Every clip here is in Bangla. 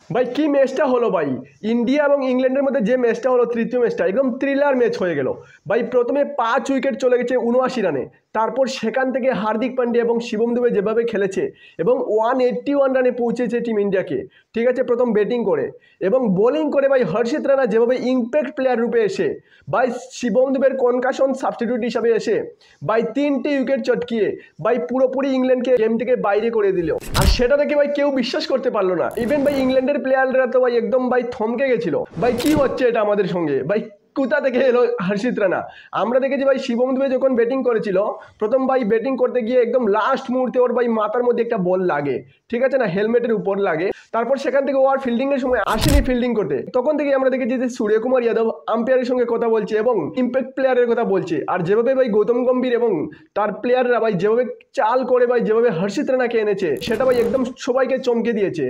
ভাই কি ম্যাচটা হলো ভাই, ইন্ডিয়া এবং ইংল্যান্ডের মধ্যে যে ম্যাচটা হলো, তৃতীয় ম্যাচটা একদম থ্রিলার ম্যাচ হয়ে গেল ভাই। প্রথমে 5 উইকেট চলে গেছে 79 রানে, তারপর সেখান থেকে হার্দিক পান্ডিয়া এবং শিবম দুবে যেভাবে খেলেছে এবং 181 রানে পৌঁছেছে টিম ইন্ডিয়াকে, ঠিক আছে, প্রথম ব্যাটিং করে এবং বোলিং করে ভাই হর্ষিত রানা যেভাবে ইম্প্যাক্ট প্লেয়ার রূপে এসে ভাই শিবম দুবের কনকাশন সাবস্টিটিউট হিসাবে এসে ভাই 3টে উইকেট চটকিয়ে ভাই পুরোপুরি ইংল্যান্ডকে গেম থেকে বাইরে করে দিল। আর সেটা দেখে ভাই কেউ বিশ্বাস করতে পারলো না, ইভেন ভাই ইংল্যান্ডের প্লেয়াররা তো ভাই একদম ভাই থমকে গেছিল, ভাই কি হচ্ছে এটা আমাদের সঙ্গে, ভাই কোথা থেকে এলো হর্ষিত রানা। আমরা দেখেছি ভাই শিবম দুবে যখন ব্যাটিং করেছিল, প্রথম ভাই ব্যাটিং করতে গিয়ে একদম লাস্ট মুহূর্তে ওর ভাই মাথার মধ্যে একটা বল লাগে, ঠিক আছে না, হেলমেটের উপর লাগে, তারপর সেখান থেকে ও আর ফিল্ডিং এর সময় আসেনি ফিল্ডিং করতে। তখন থেকে আমরা দেখেছি যে সূর্যকুমার যাদব আম্পায়ারের সঙ্গে কথা বলছে এবং ইম্প্যাক্ট প্লেয়ারের কথা বলছে, আর যেভাবে ভাই গৌতম গম্ভীর এবং তার প্লেয়াররা ভাই যেভাবে চাল করে ভাই যেভাবে হর্ষিত রানাকে এনেছে, সেটা ভাই একদম সবাইকে চমকে দিয়েছে।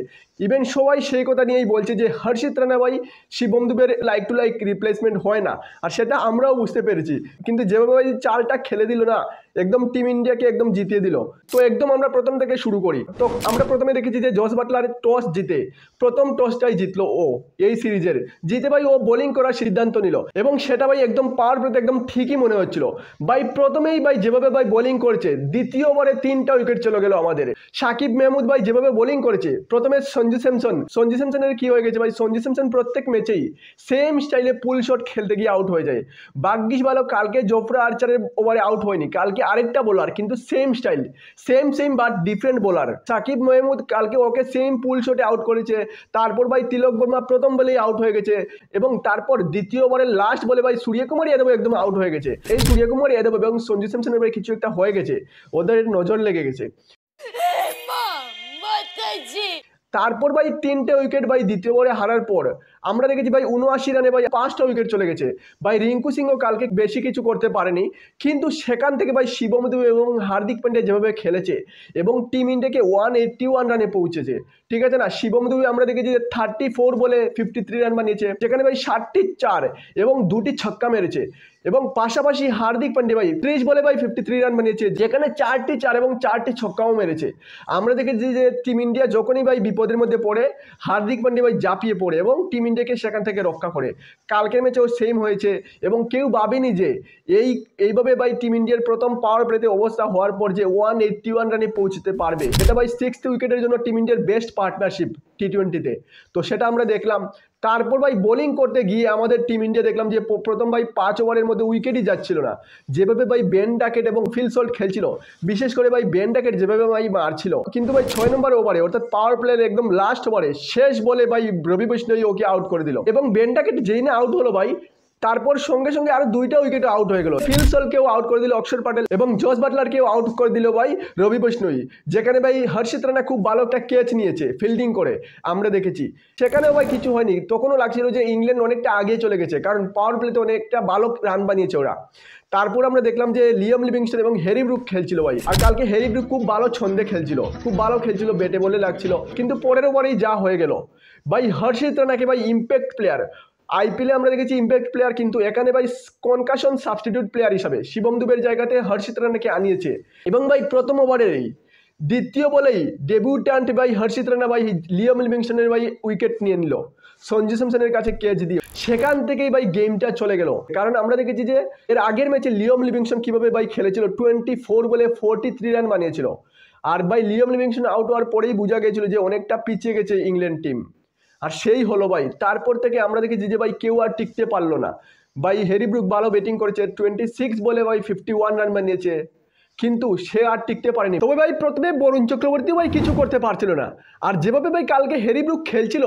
ইভেন সবাই সেই কথা নিয়েই বলছে যে হর্ষিত রানা ভাই শিবম দুবের লাইক টু লাইক রিপ্লেসমেন্ট হয় না, আর সেটা আমরাও বুঝতে পেরেছি। কিন্তু যেভাবে ভাই চালটা খেলে দিল না, একদম টিম ইন্ডিয়াকে একদম জিতিয়ে দিল। তো একদম আমরা প্রথম থেকে শুরু করি। তো আমরা প্রথমে দেখেছি যে জস বাটলার টস জিতে প্রথম টসটাই জিতলো ও এই সিরিজের, জিতে ভাই ও বোলিং করার সিদ্ধান্ত নিল এবং সেটা ভাই একদম পাওয়ার প্লেতে একদম ঠিকই মনে হচ্ছিল। ভাই প্রথমেই ভাই যেভাবে ভাই বোলিং করেছে, দ্বিতীয় ওভারে 3টা উইকেট চলে গেল আমাদের। সাকিব মেহমুদ ভাই যেভাবে বোলিং করেছে, প্রথমে সঞ্জু স্যামসনের কি হয়ে গেছে ভাই, সঞ্জু স্যামসন প্রত্যেক ম্যাচেই সেম স্টাইলে পুল শট খেলতে গিয়ে আউট হয়ে যায়। ভাগ্যিস ভালো কালকে জোফরা আর্চারের ওভারে আউট হয়নি, কালকে আরেকটা বোলার কিন্তু same style same but different bowler. Saqib Mahmood কালকে ওকে সেম পুল শটে আউট করেছে। তারপর ভাই তিলক বর্মা প্রথম বলেই আউট হয়ে গেছে এবং তারপর দ্বিতীয় ওভারের লাস্ট বলে ভাই সূর্যকুমার যাদব একদম আউট হয়ে গেছে। এই সূর্যকুমার যাদব এবং সঞ্জু স্যামসনের ভাই কিছু একটা হয়ে গেছে, ওদের নজর লেগে গেছে। তারপর ভাই 3টে উইকেট ভাই দ্বিতীয় ওভারে হারার পর আমরা দেখেছি ভাই 79 রানে ভাই 5টা উইকেট চলে গেছে। ভাই রিঙ্কু সিংহ কালকে বেশি কিছু করতে পারেনি, কিন্তু সেখান থেকে ভাই শিবম দুবে এবং হার্দিক পান্ডিয়া যেভাবে খেলেছে এবং টিম ইন্ডিয়াকে 181 রানে পৌঁছেছে, ঠিক আছে না। শিবম দুবে আমরা দেখেছি যে 34 বলে 53 রান বানিয়েছে, যেখানে ভাই 60টি 4 এবং 2টি ছক্কা মেরেছে এবং পাশাপাশি হার্দিক পান্ডিয়া ভাই 30 বলে ভাই 53 রান বানিয়েছে, যেখানে 4টি 4 এবং 4টি ছক্কাও মেরেছে। আমরা দেখেছি যে টিম ইন্ডিয়া যখনই ভাই বিপদের মধ্যে পড়ে, হার্দিক পান্ডিয়া ভাই ঝাঁপিয়ে পড়ে এবং টিম ইন্ডিয়াকে সেখান থেকে রক্ষা করে। কালকের ম্যাচেও সেম হয়েছে এবং কেউ ভাবেনি যে এইভাবে ভাই টিম ইন্ডিয়ার প্রথম পাওয়ার প্লেতে অবস্থা হওয়ার পর যে 181 রানে পৌঁছতে পারবে। এটা ভাই 6th উইকেটের জন্য টিম ইন্ডিয়ার বেস্ট পার্টনারশিপ টি20-তে, তো সেটা আমরা দেখলাম। তারপর ভাই বোলিং করতে গিয়ে আমাদের টিম ইন্ডিয়া দেখলাম যে প্রথম ভাই 5 ওভারের মধ্যে উইকেটই যাচ্ছিল না। যেভাবে ভাই বেন ডাকেট এবং ফিল সল্ট খেলছিল, বিশেষ করে ভাই বেন ডাকেট যেভাবে ভাই মারছিল, কিন্তু ভাই 6 নম্বর ওভারে অর্থাৎ পাওয়ার প্লের একদম লাস্ট ওভারে শেষ বলে ভাই রবি বিষ্ণই ওকে আউট করে দিল এবং বেন ডাকেট যেই না আউট হলো ভাই, তারপর সঙ্গে সঙ্গে আরো 2টা উইকেট আউট হয়ে গেল। ফিল সল্টকেও আউট করে দিল অক্ষর প্যাটেল এবং জস বাটলারকেও আউট করে দিল ভাই রবি বিষ্ণই, যেখানে ভাই হর্ষিত রানা খুব ভালো একটা ক্যাচ নিয়েছে ফিল্ডিং করে আমরা দেখেছি। সেখানেও ভাই কিছু হয়নি, তখনও লাগছিল যে ইংল্যান্ড অনেকটা আগে চলে গেছে, কারণ পাওয়ার প্লেতে অনেকটা ভালো রান বানিয়েছে ওরা। তারপর আমরা দেখলাম যে লিয়াম লিভিংস্টন এবং হ্যারি ব্রুক খেলছিল ভাই, আর কালকে হ্যারি ব্রুক খুব ভালো ছন্দে খেলছিল, খুব ভালো খেলছিল, ব্যাটে বলে লাগছিল, কিন্তু পরের ওভারেই যা হয়ে গেল ভাই। হর্ষিত রানাকে ভাই ইম্প্যাক্ট প্লেয়ার আইপিএলে আমরা দেখেছি ইম্প্যাক্ট প্লেয়ার, কিন্তু এখানে ভাই কনকাশন সাবস্টিটিউট প্লেয়ার হিসাবে শিবম দুবের জায়গাতে হর্ষিত রানাকে আনিয়েছে এবং ভাই প্রথম ওভারেই দ্বিতীয় বলেই ডেবিউট্যান্ট ভাই হর্ষিত রানা ভাই লিয়াম লিভিংস্টনের ভাই উইকেট নিয়ে নিল সঞ্জু স্যামসনের কাছে ক্যাচ দিয়ে। সেখান থেকেই ভাই গেমটা চলে গেল, কারণ আমরা দেখেছি যে এর আগের ম্যাচে লিয়াম লিভিংস্টন কিভাবে ভাই খেলেছিল, 24 বলে 43 রান বানিয়েছিল। আর ভাই লিয়াম লিভিংস্টন আউট হওয়ার পরেই বোঝা গেছিল যে অনেকটা পিছিয়ে গেছে ইংল্যান্ড টিম, আর সেই হলো ভাই। তারপর থেকে আমরা দেখেছি যে ভাই কেউ আর টিকতে পারলো না ভাই। হ্যারি ব্রুক ভালো ব্যাটিং করেছে, 26 বলে ভাই 51 রান বানিয়েছে, কিন্তু সে আর টিকতে পারেনি। তবে ভাই প্রথমে বরুণ চক্রবর্তী ভাই কিছু করতে পারছিল না, আর যেভাবে ভাই কালকে হ্যারি ব্রুক খেলছিল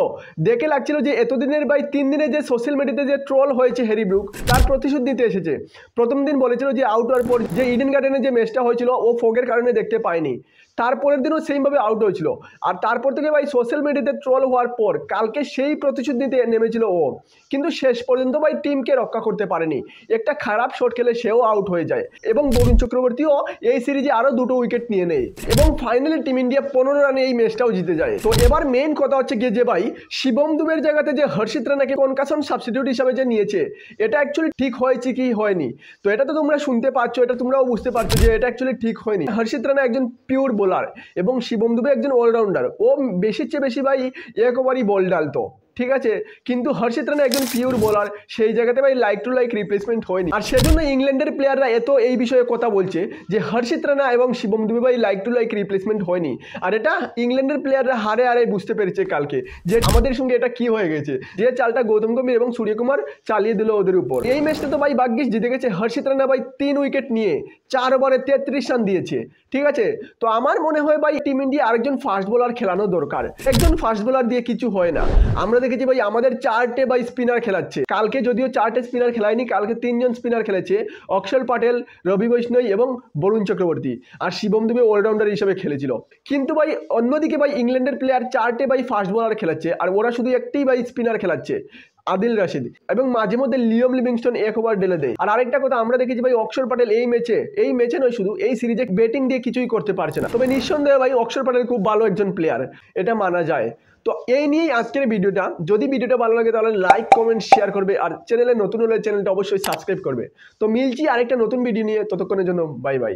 দেখে লাগছিল যে এতদিনের ভাই 3 দিনে যে সোশ্যাল মিডিয়াতে যে ট্রোল হয়েছে হ্যারি ব্রুক, তার প্রতিশোধ নিতে এসেছে। প্রথম দিন বলেছিল যে আউট হওয়ার পর যে ইডেন গার্ডেনে যে ম্যাচটা হয়েছিল ও ফগের কারণে দেখতে পায়নি, তারপরের দিনও সেইভাবে আউট হয়েছিল। আর তারপর থেকে ভাই সোশ্যাল মিডিয়াতে ট্রোল হওয়ার পর কালকে সেই প্রতিশোধ নিতে নেমেছিল ও, কিন্তু শেষ পর্যন্ত ভাই টিমকে রক্ষা করতে পারেনি। একটা খারাপ শট খেলে সেও আউট হয়ে যায় এবং বরুণ চক্রবর্তীও এই সিরিজে আরো 2টো উইকেট নিয়ে নেয় এবং ফাইনালি টিম ইন্ডিয়া 15 রানে এই ম্যাচটাও জিতে যায়। তো এবার মেইন কথা হচ্ছে গিয়ে যে ভাই শিবম দুবের জায়গাতে যে হর্ষিত রানাকে কনকাশন সাবস্টিটিউট হিসাবে যে নিয়েছে, এটা অ্যাকচুয়ালি ঠিক হয়েছে কি হয়নি, তো এটা তো তোমরা শুনতে পাচ্ছ, এটা তোমরাও বুঝতে পারছো যে এটা অ্যাকচুয়ালি ঠিক হয়নি। হর্ষিত রানা একজন পিওর বোলার, বোলার এবং শিবম দুবে একজন অলরাউন্ডার, ও বেশির চেয়ে বেশি ভাই এক ওভারই বল ডালতো, ঠিক আছে। কিন্তু হর্ষিত রানা একজন পিওর বোলার, সেই জায়গাতে ভাই লাইক টু লাইক রিপ্লেসমেন্ট হয়নি। আর সেজন্য ইংল্যান্ডের প্লেয়াররা এত এই বিষয়ে কথা বলছে যে হর্ষিত রানা এবং শিবম দুবে ভাই লাইক টু লাইক রিপ্লেসমেন্ট হয়নি। আর এটা ইংল্যান্ডের প্লেয়াররা হারে হারে বুঝতে পেরেছে কালকে যে আমাদের সঙ্গে এটা কি হয়ে গেছে, যে চালটা গৌতম গম্ভীর এবং সূর্যকুমার চালিয়ে দিল ওদের উপর। এই ম্যাচটা তো ভাই ভাগ্যিস জিতে গেছে হর্ষিত রানা ভাই 3 উইকেট নিয়ে 4 ওভারে 33 রান দিয়েছে, ঠিক আছে। তো আমার মনে হয় ভাই টিম ইন্ডিয়া আরেকজন ফাস্ট বোলার খেলানো দরকার, একজন ফাস্ট বোলার দিয়ে কিছু হয় না। আমরা দেখেছি ভাই আমাদের 4টে ভাই স্পিনার খেলাচ্ছে, কালকে যদিও 4টে স্পিনার খেলায়নি, কালকে 3জন স্পিনার খেলেছে, অক্ষর পাটেল, রবি বৈষ্ণব এবং বরুণ চক্রবর্তী, আর শিবম দুবে অলরাউন্ডার হিসেবে খেলেছিল। কিন্তু ভাই অন্যদিকে ভাই ইংল্যান্ডের প্লেয়ার 4টে ভাই ফাস্ট বোলার খেলাচ্ছে, আর ওরা শুধু একটাই ভাই স্পিনার খেলাচ্ছে, আদিল রাশিদ, এবং মাঝে মধ্যে লিওম লিভিংস্টোন 1 ওভার ঢেলে দেয়। আর আরেকটা কথা আমরা দেখেছি ভাই অক্ষর পাটেল এই ম্যাচে নয় শুধু এই সিরিজে ব্যাটিং দিয়ে কিছুই করতে পারছে না। তবে নিঃসন্দেহে ভাই অক্ষর পাটেল খুব ভালো একজন প্লেয়ার, এটা মানা যায়। তো এই নিয়েই আজকের ভিডিওটা। যদি ভিডিওটা ভালো লাগে তাহলে লাইক কমেন্ট শেয়ার করবে, আর চ্যানেলে নতুন হলে চ্যানেলটা অবশ্যই সাবস্ক্রাইব করবে। তো মিলছি আরেকটা নতুন ভিডিও নিয়ে, ততক্ষণের জন্য বাই বাই।